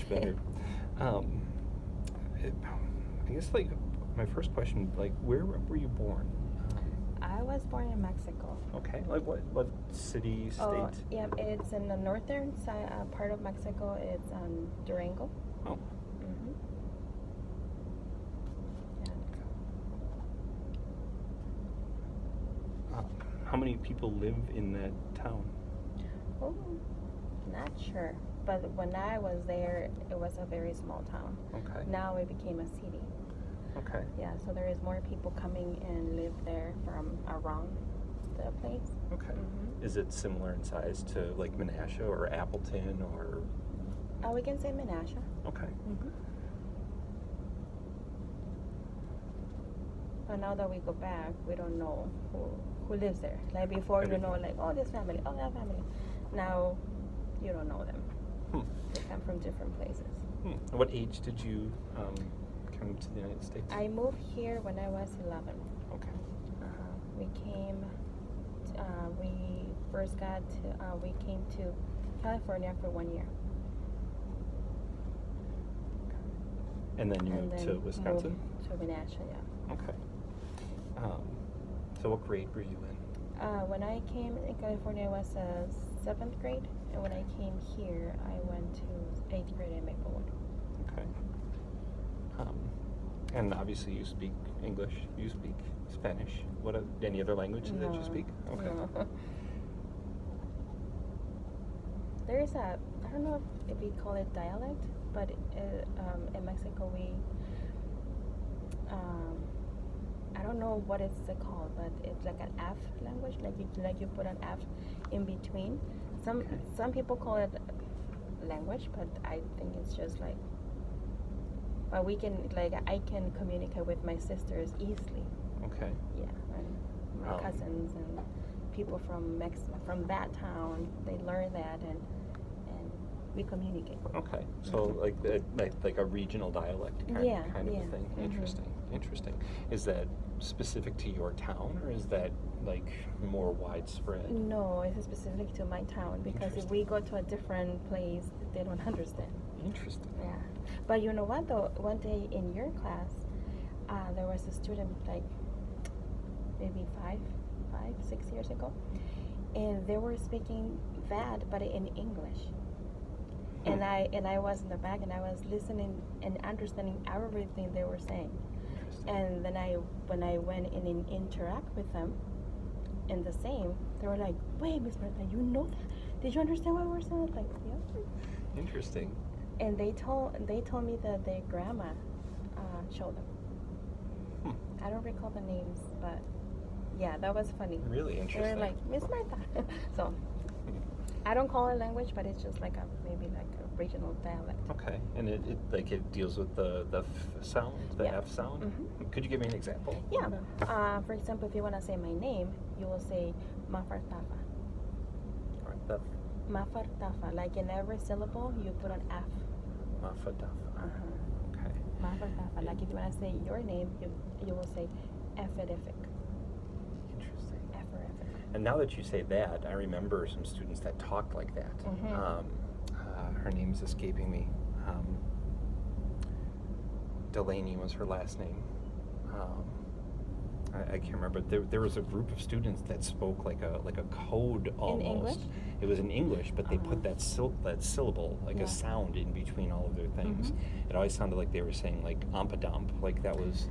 better. I guess like my first question, like where were you born? I was born in Mexico. Okay, like what city, state? Oh, yeah, it's in the northern side, part of Mexico. It's Durango. Oh. Mm-hmm. Yeah. How many people live in that town? Oh, not sure. But when I was there, it was a very small town. Okay. Now it became a city. Okay. Yeah, so there is more people coming and live there from around the place. Okay. Mm-hmm. Is it similar in size to like Menasha or Appleton or? We can say Menasha. Okay. Mm-hmm. But now that we go back, we don't know who lives there. Like before, you know, like, oh, this family, oh, that family. Now, you don't know them. They come from different places. What age did you come to the United States? I moved here when I was 11. Okay. We came. We came to California for 1 year. Okay. And then you moved to Wisconsin? Moved to Menasha, yeah. Okay. So what grade were you in? When I came in California, I was 7th grade, and when I came here, I went to 8th grade in Maplewood. Okay. And obviously you speak English, you speak Spanish. Any other languages that you speak? Okay. No. There's I don't know if we call it dialect, but in Mexico I don't know what it's called, but it's like an F language, like you put an F in between. Some people call it language, but I think it's just like. But I can communicate with my sisters easily. Okay. Yeah, and my cousins and people from that town, they learn that and we communicate. Okay, so like a regional dialect kind of a thing. Mm-hmm. Interesting. Is that specific to your town, or is that like more widespread? No, it's specific to my town, because if we go to a different place, they don't understand. Interesting. Yeah, but you know what though? One day in your class, there was a student like maybe 6 years ago, and they were speaking that, but in English. And I was in the back, and I was listening and understanding everything they were saying. And then when I went in and interact with them in the same, they were like, "Wait, Miss Bertha, you know that? Did you understand what we were saying?" Like, yeah. Interesting. And they told me that their grandma showed them. I don't recall the names, but yeah, that was funny. Really interesting. They were like, "Miss Bertha." So I don't call it language, but it's just like maybe a regional dialect. Okay, and it deals with the F sound, F sound. Mm-hmm. Could you give me an example? Yeah. For example, if you want to say my name, you will say Mafartafa. All right, Mafartafa. Like in every syllable, you put an F. Mafartafa. Okay. Mafartafa. Like if you want to say your name, you will say Eferific. Interesting. Eferific. And now that you say that, I remember some students that talked like that. Mm-hmm. Her name's escaping me. Delaney was her last name. I can't remember. There was a group of students that spoke like a code almost. In English? It was in English, but they put that syllable, like a sound in between all of their things. It always sounded like they were saying like ampadump, like that was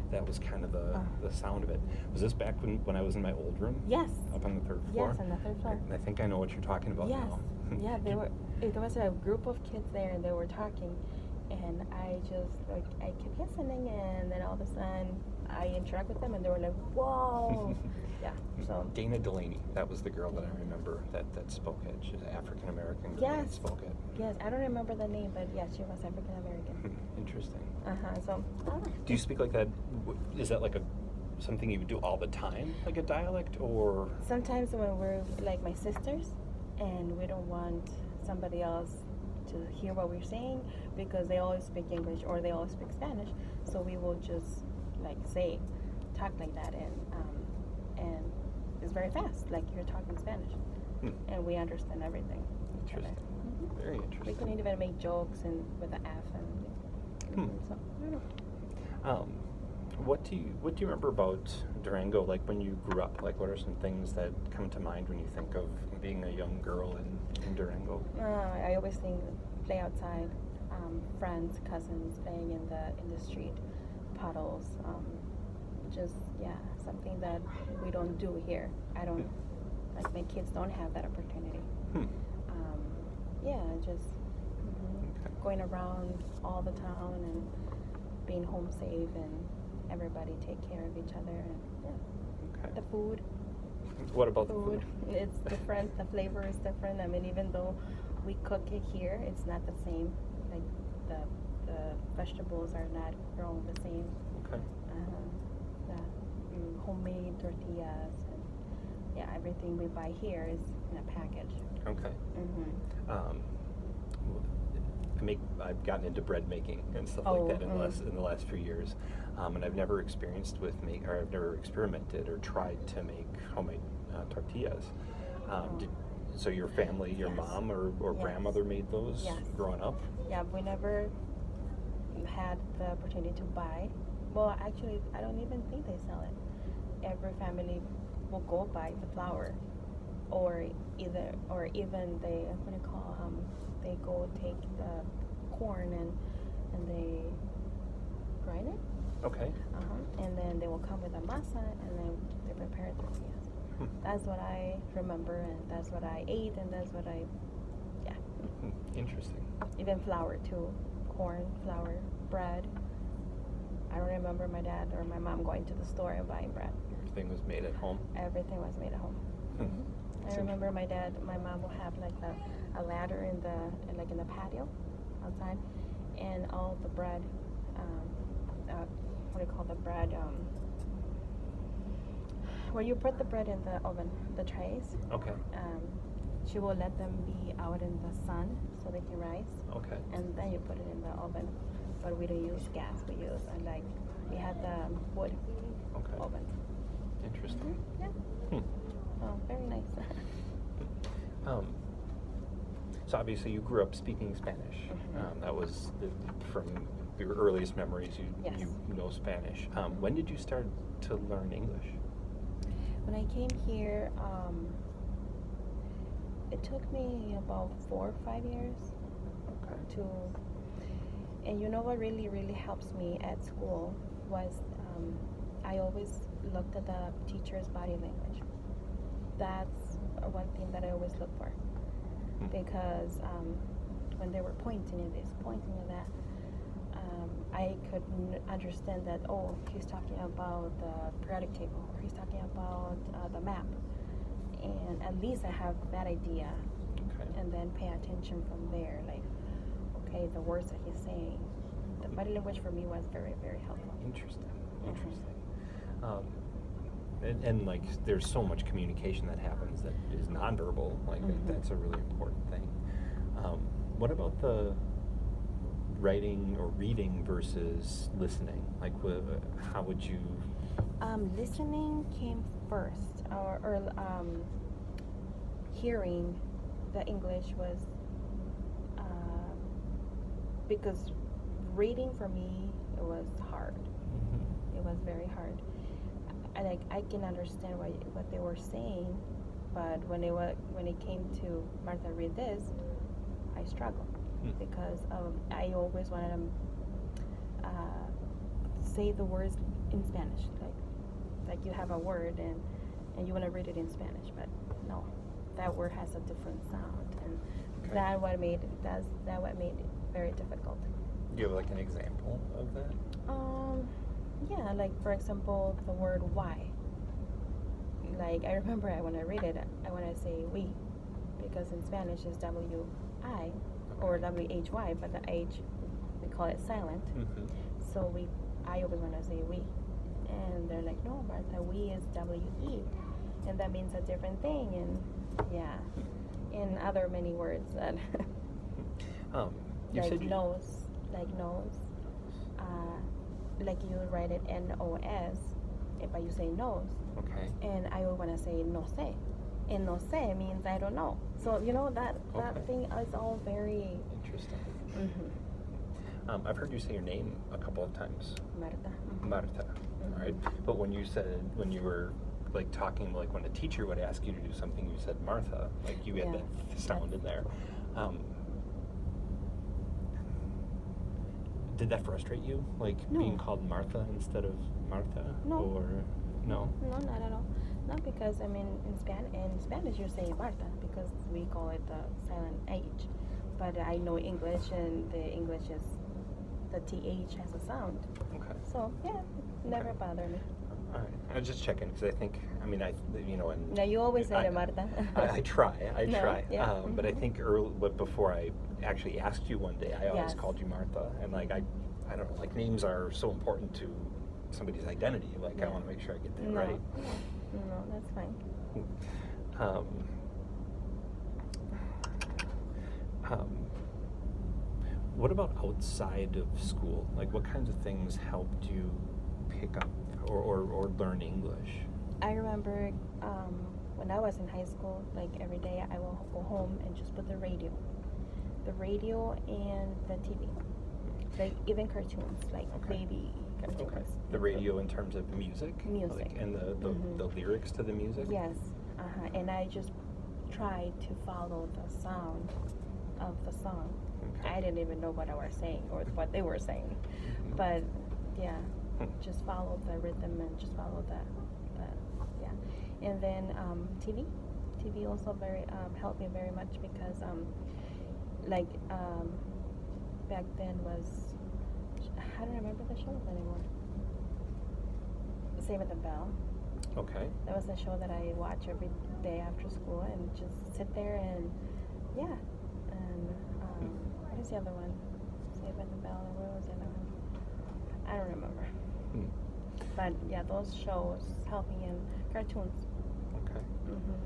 kind of the sound of it. Was this back when I was in my old room? Yes. Up on the 3rd floor? Yes, on the 3rd floor. I think I know what you're talking about now. Yeah, there was a group of kids there, and they were talking, and I kept listening, and then all of a sudden I interact with them, and they were like, "Whoa!" Yeah. So Dana Delaney, that was the girl that I remember that spoke it. She's an African American girl that spoke it. Yes, I don't remember the name, but yeah, she was African American. Interesting. So. Do you speak like that? Is that like something you would do all the time, like a dialect, or? Sometimes when we're like my sisters, and we don't want somebody else to hear what we're saying because they always speak English or they always speak Spanish, so we will just talk like that, and it's very fast, like you're talking Spanish, and we understand everything. Interesting. Very We interesting. couldn't even make jokes and with the F and so I don't know. What do you remember about Durango? Like when you grew up, like what are some things that come to mind when you think of being a young girl in Durango? I always think play outside, friends, cousins playing in the street, puddles. Just something that we don't do here. I don't like my kids don't have that opportunity. Just going around all the town and being home safe and everybody take care of each other and the food. What about the food? It's different. The flavor is different. I mean, even though we cook it here, it's not the same. Like the vegetables are not grown the same. Okay. The homemade tortillas and everything we buy here is in a package. Okay. I've gotten into bread making and stuff like that in the last few years, and I've never experienced I've never experimented or tried to make homemade tortillas. So your family, your mom or grandmother made those growing up? Yeah, we never had the opportunity to buy. Well, actually, I don't even think they sell it. Every family will go buy the flour, or even they they go take the corn and they grind it. Okay. And then they will come with a masa and then they prepare tortillas. That's what I remember, and that's what I ate, and that's what Interesting. Even flour too, corn, flour, bread. I don't remember my dad or my mom going to the store and buying bread. Everything was made at home? Everything was made at home. I remember my mom will have like a ladder in the patio outside, and all the bread, what do you call the bread, where you put the bread in the oven, the trays. Okay. She will let them be out in the sun so they can rise. Okay. And then you put it in the oven. But we don't use gas. We had the wood oven. Interesting. Yeah. Oh, very nice. So obviously you grew up speaking Spanish. That was from your earliest memories. You know Spanish. When did you start to learn English? When I came here, it took me about 4 or 5 years and you know what really, really helps me at school was I always looked at the teacher's body language. That's one thing that I always look for. Because when they were pointing at this, pointing at that, I could understand that, he's talking about the periodic table, or he's talking about the map. And at least I have that idea. And then pay attention from there. Like, the words that he's saying. The body language for me was very, very helpful. Interesting. And like, there's so much communication that happens that is nonverbal. Like, that's a really important thing. What about the writing or reading versus listening? Like, how would you? Listening came first, or hearing the English was because reading for me it was hard. It was very hard. I can understand what they were saying, but when it came to Martha, read this, I struggled because I always wanted to say the words in Spanish, like you have a word and you want to read it in Spanish, but no, that word has a different sound, and that what made it very difficult. Do you have like an example of that? Yeah, like for example, the word why. Like I remember when I read it, I want to say we, because in Spanish it's W-I or W-H-Y, but the H, we call it silent. So I always want to say we. And they're like, no, Martha, we is W-E. And that means a different thing. And in other many words that you like said nose, like you write it N-O-S, but you say nose. Okay. And I would want to say no sé. and no sé means I don't know. So that Okay. thing is all very. Interesting. Mm-hmm. I've heard you say your name a couple of times. Marta. Mhm. Marta, Mhm. right? But when you were like talking, like when a teacher would ask you to do something, you said Martha, like you had Yeah. that sound in there. Did that frustrate you, like No. being called Martha instead of Martha? No. Or no? No, not at all. Not because in Spanish you say Marta because we call it the silent H, but I know English and the English is the TH has a sound. Okay. So yeah, never Okay. bothered me. All right. I was just checking because and Now you always say I, it, Marta. I try. No, Try. yeah. But I think before I actually asked you one day, I always Yes. called you Martha, and like I don't know, like names are so important to somebody's identity. Like I Yeah. want to make sure I get that No, right. no, that's fine. What about outside of school? Like, what kinds of things helped you pick up or learn English? I remember when I was in high school, like every day I will go home and just put the radio and the TV, like even cartoons, like Okay. baby cartoons. Okay. The radio in terms of music? Music. Like, and the Mhm. lyrics to the music? Yes, and I just tried to follow the sound of the song. Okay. I didn't even know what I was saying or what they were saying, Mhm. but yeah, Hmm. just follow the rhythm and just follow the yeah. And then TV also very helped me very much because like back then was I don't remember the shows anymore. Saving the Bell. Okay. That was a show that I watch every day after school and just sit there and yeah. And what is the other one? Saving the Bell. And what was the other one? I don't remember. Hmm. But yeah, those shows help me in cartoons. Okay. Mm-hmm.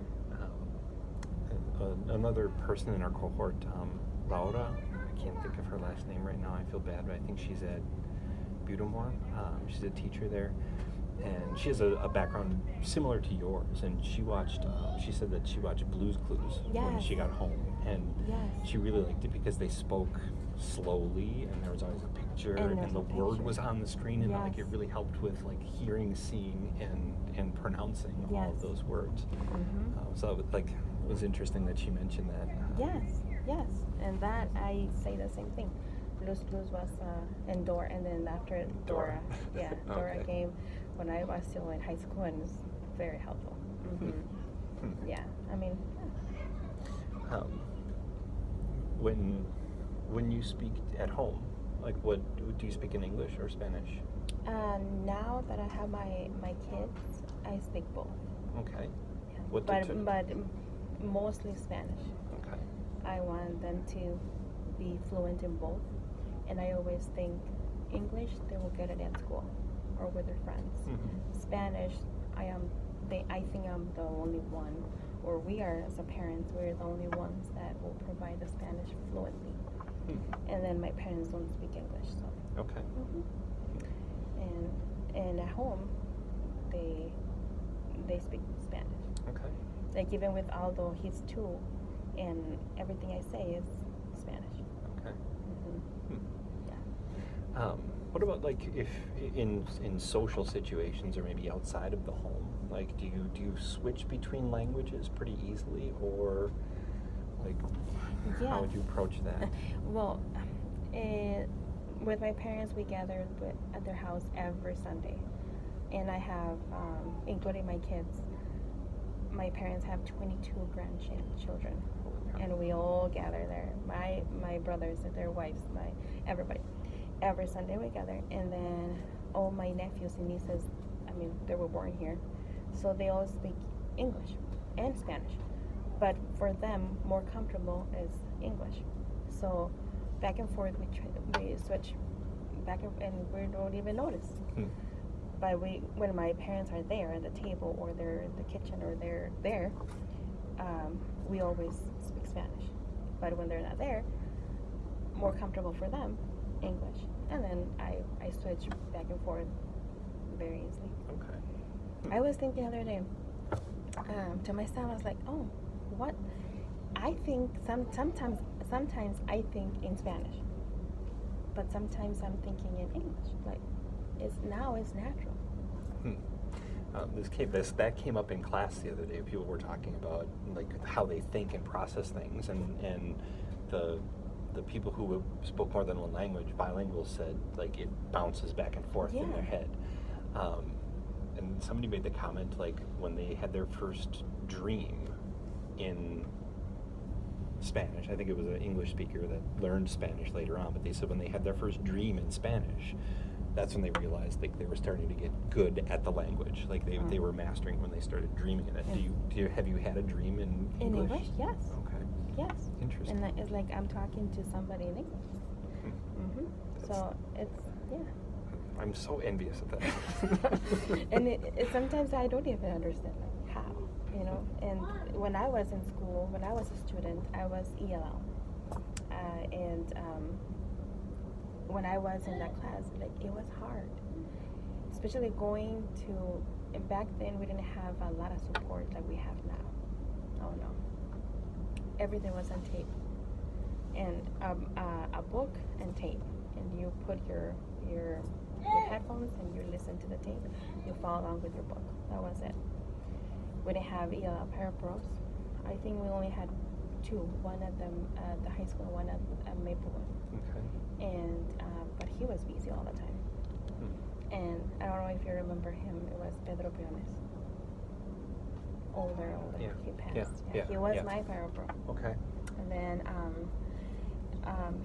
Another person in our cohort, Laura, I can't think of her last name right now. I feel bad, but I think she's at Budamore. She's a teacher there, and she has a background similar to yours. And she said that she watched Blue's Clues when Yes. she got home, and Yes. she really liked it because they spoke slowly, and there was always a picture, And and there's the a word picture. was on the screen, and like it Yes. really helped with like hearing, seeing, and pronouncing all of Yes. those words. Mm-hmm. So it was interesting that she mentioned that. Yes, and that I say the same thing. Luz was and Dora, and then after Dora, yeah, Dora Okay. came when I was still in high school, and it was very helpful. Mm-hmm. Hmm. Yeah, I mean, yeah. When you speak at home, like what do you speak in English or Spanish? Now that I have my kids, I speak both. Okay. Yeah. What but the two? but mostly Spanish. Okay. I want them to be fluent in both, and I always think English they will get it at school or with their friends. Mhm. Spanish, I think I'm the only one, or we are as a parents, we're the only ones that will provide the Spanish fluently. And then my parents don't speak English, so. Okay. And at home, they speak Spanish. Okay. Like even with Aldo, he's 2, and everything I say is Spanish. Okay. Mm-hmm. Yeah. What about like if in social situations or maybe outside of the home? Like, do you switch between languages pretty easily, or like Yeah. how would you approach that? Well, with my parents, we gather at their house every Sunday, and I have, including my kids, my parents have 22 grandchildren, and we all gather there. My brothers, their wives, everybody. Every Sunday we gather, and then all my nephews and nieces, I mean, they were born here, so they all speak English and Spanish. But for them, more comfortable is English. So back and forth, we switch back and we don't even notice. But when my parents are there at the table or they're in the kitchen or they're there, we always speak Spanish. But when they're not there, more comfortable for them, English. And then I switch back and forth very easily. Okay. I was thinking the other day, to myself, I was like, oh, what? I think sometimes I think in Spanish, but sometimes I'm thinking in English. Like, it's natural. That came up in class the other day. People were talking about like how they think and process things, and the people who spoke more than one language, bilinguals, said like it bounces back and forth in their head. And somebody made the comment like when they had their first dream in Spanish. I think it was an English speaker that learned Spanish later on, but they said when they had their first dream in Spanish, that's when they realized like they were starting to get good at the language. Like they were mastering when they started dreaming in it. Have you had a dream in English? In English, yes. Okay. Yes. Interesting. And it's like I'm talking to somebody in English. So it's I'm so envious of that. And it sometimes I don't even understand like how, you know. And when I was in school, when I was a student, I was ELL, and when I was in that class, like it was hard, especially going to. And back then, we didn't have a lot of support like we have now. Oh no, everything was on tape, and a book and tape, and you put your headphones and you listen to the tape. You follow along with your book. That was it. We didn't have parapros. I think we only had two. One at the high school, one at Maplewood. Okay. And but he was busy all the time. And I don't know if you remember him. It was Pedro Briones. Older. Yeah. He passed. Yeah. He was my parapro. Okay. And then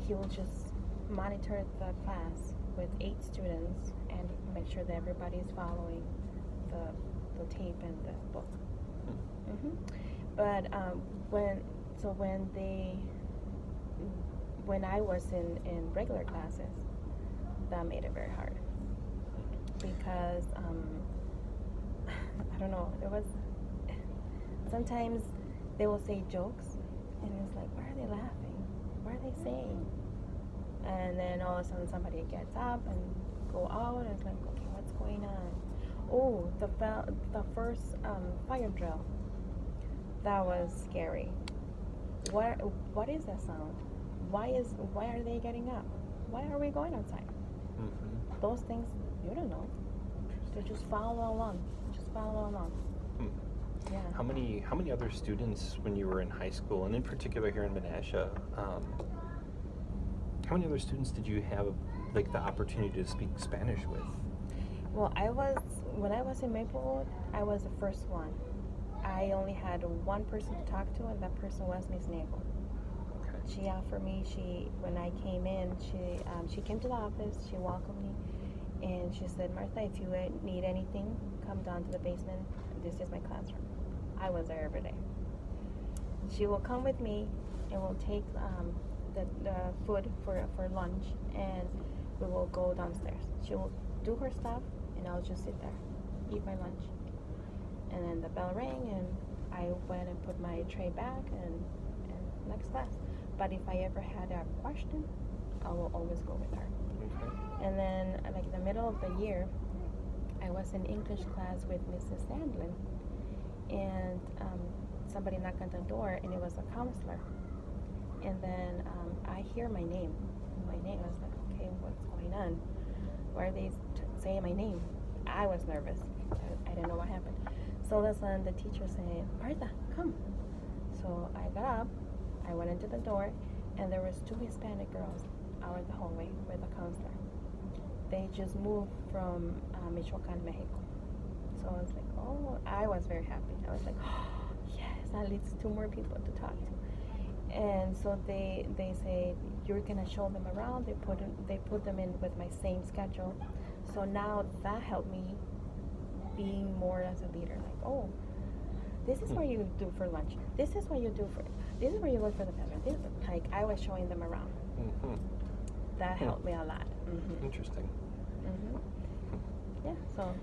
he would just monitor the class with 8 students and make sure that everybody is following the tape and the book. But when I was in regular classes, that made it very hard because I don't know. It was sometimes they will say jokes and it's like, why are they laughing? What are they saying? And then all of a sudden somebody gets up and go out and it's like, okay, what's going on? Oh, the first fire drill. That was scary. What is that sound? Why are they getting up? Why are we going outside? Those things you don't know. So just follow along. Yeah. How many other students when you were in high school, and in particular here in Menasha, how many other students did you have like the opportunity to speak Spanish with? Well, when I was in Maplewood, I was the first one. I only had one person to talk to, and that person was Miss Nagel. Okay. She offered me. When I came in, she came to the office. She welcomed me, and she said, "Martha, if you need anything, come down to the basement. This is my classroom." I was there every day. She will come with me, and we'll take the food for lunch, and we will go downstairs. She will do her stuff, and I'll just sit there, eat my lunch. And then the bell rang, and I went and put my tray back, and next class. But if I ever had a question, I will always go with her. Okay. And then, like in the middle of the year, I was in English class with Mrs. Sandlin, and somebody knocked on the door, and it was a counselor. And then I hear my name. I was like, okay, what's going on? Why are they saying my name? I was nervous. I didn't know what happened. So that's when the teacher said, "Martha, come." So I got up, I went into the door, and there was 2 Hispanic girls out in the hallway with a counselor. They just moved from Michoacan, Mexico. So I was like, oh, I was very happy. I was like, oh, yes, at least 2 more people to talk to. And so they say, you're gonna show them around. They put them in with my same schedule. So now that helped me being more as a leader. Like, oh, this is what you do for lunch. This is what you do this is where you look for the bathroom. Like I was showing them around. That helped me a lot. Interesting. Yeah. So.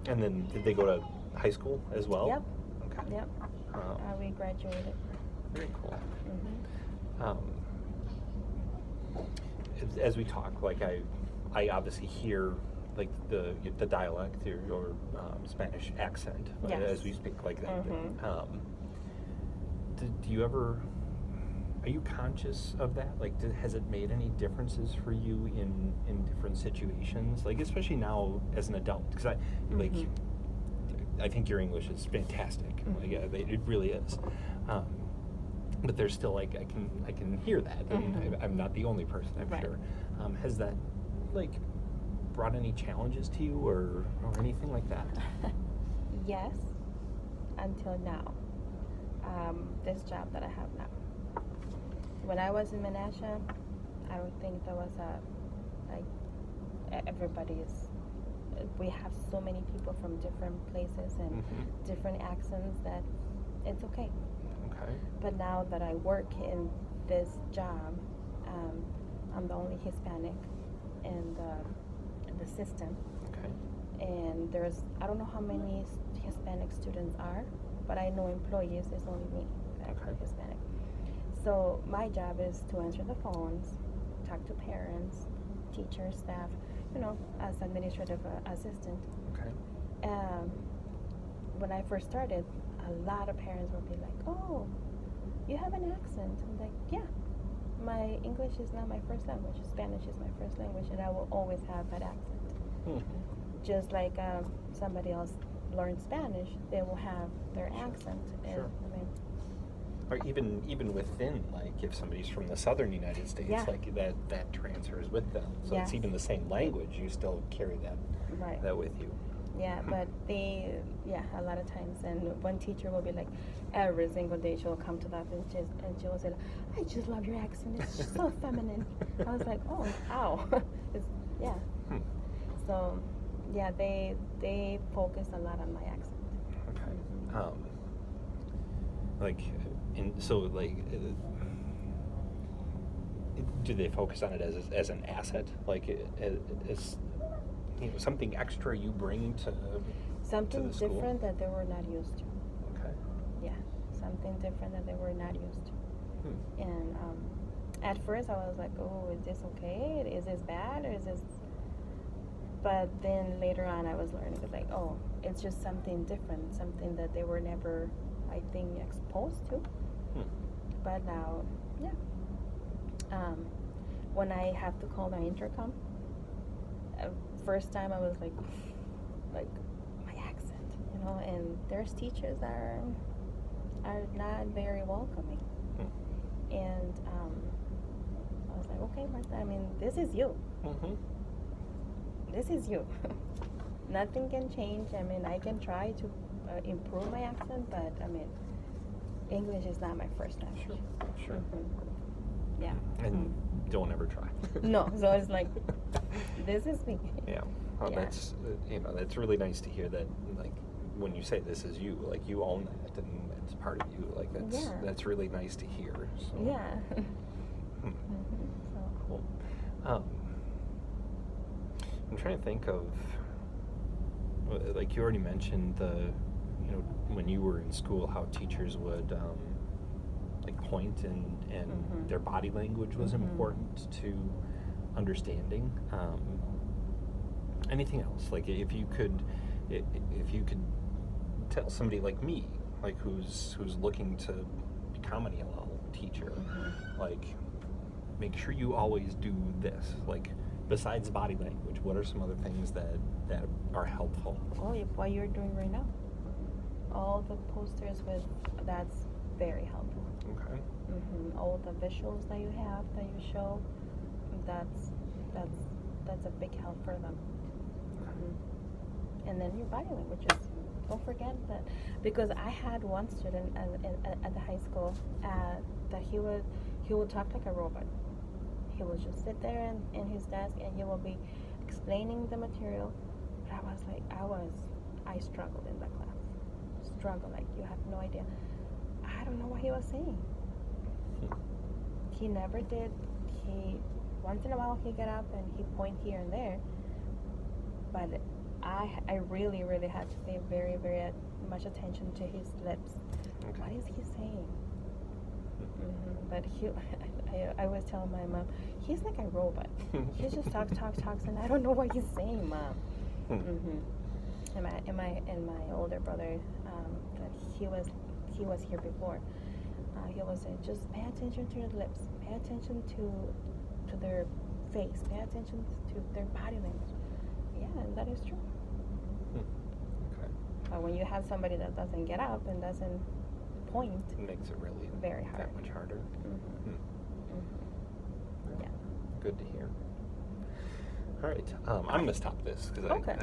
And then did they go to high school as well? Yep. Okay. Yep. We graduated. Very cool. As we talk, like I obviously hear like the dialect or Spanish accent, Yes. as we speak like that. Mhm. Do you ever? Are you conscious of that? Like, has it made any differences for you in different situations? Like, especially now as an adult, because Mhm. I think your English is fantastic. Like, it really is. But there's still like I can hear that, and Mhm. I'm not the only person, I'm Right. sure. Has that like brought any challenges to you or anything like that? Yes, until now. This job that I have now. When I was in Menasha, I don't think there was like everybody's. We have so many people from different places and different accents that it's okay. Okay. But now that I work in this job, I'm the only Hispanic in the system. Okay. And I don't know how many Hispanic students are, but I know employees, it's only me that's Okay. Hispanic. So my job is to answer the phones, talk to parents, teachers, staff, as administrative assistant. Okay. When I first started, a lot of parents would be like, "Oh, you have an accent." I'm like, "Yeah, my English is not my first language. Spanish is my first language, and I will always have that accent." Just like somebody else learns Spanish, they will have their accent. And, Sure. I mean, Or even within, like, if somebody's from the southern United States, Yeah. like that transfers with them. So Yes. it's even the same language, you still carry right. that with you. Yeah, but a lot of times, and one teacher will be like, every single day she'll come to the office and she'll say, "I just love your accent. It's just so feminine." I was like, "Oh, how?" Yeah. Hmm. So, yeah, they focus a lot on my accent. Okay. Like, do they focus on it as an asset, like as something extra you bring to Something the school? different that they were not used to. Okay. Yeah, something different that they were not used to. And at first I was like, "Oh, is this okay? Is this bad? Or is this?" But then later on, I was learning, like, oh, it's just something different, something that they were never, I think, exposed to. But now, yeah. When I have to call the intercom, first time I was like my accent, and there's teachers that are not very welcoming. And I was like, "Okay, Martha, I mean, this is you. This is you. Nothing can change. I mean, I can try to improve my accent, but I mean, English is not my first language." Sure. Yeah. And don't ever try. No, so it's like, this is me. Yeah. Well, Yeah. that's that's really nice to hear that. Like, when you say this is you, like, you own that and it's part of you. Like, that's really nice to hear. So. Yeah. So. Cool. I'm trying to think of, like, you already mentioned when you were in school, how teachers would like point and their body language was important to understanding. Anything else? Like, if you could tell somebody like me, like who's looking to become an ELL teacher, like, make sure you always do this. Like, besides body language, what are some other things that are helpful? Oh, what you're doing right now. All the posters that's very helpful. Okay. All the visuals that you have, that you show, that's a big help for them. And then your body languages. Don't forget that, because I had one student at the high school that he would talk like a robot. He would just sit there in his desk and he will be explaining the material. But I struggled in that class. Struggle, like, you have no idea. I don't know what he was saying. He never did. Once in a while he get up and he point here and there. But I really, really had to pay very, very much attention to his lips. Okay. What is he saying? But I was telling my mom, he's like a robot. He just talks, and I don't know what he's saying, Mom. And my older brother, that he was here before. He was saying, just pay attention to your lips, pay attention to their face, pay attention to their body language. Yeah, and that is true. Okay. But when you have somebody that doesn't get up and doesn't point, It makes it really very hard. that much harder. Yeah. Good to hear. All right, I'm going to stop this because Okay.